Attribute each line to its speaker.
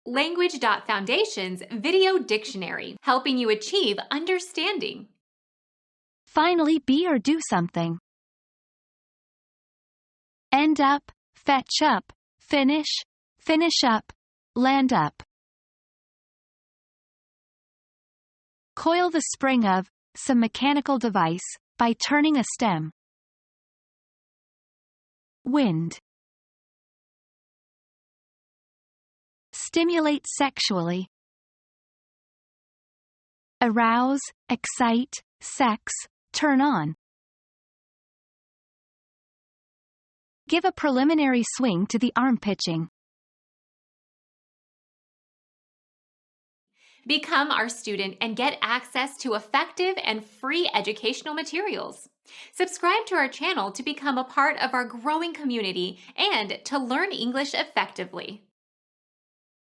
Speaker 1: Language.Foundation's Video Dictionary, helping you achieve understanding.
Speaker 2: Finally, be or do something. End up, fetch up, finish, finish up, land up. Coil the spring of some mechanical device by turning a stem. Wind. Stimulate sexually. Arouse, excite, sex, turn on. Give a preliminary swing to the arm pitching.
Speaker 1: Become our student and get access to effective and free educational materials. Subscribe to our channel to become a part of our growing community and to learn English effectively.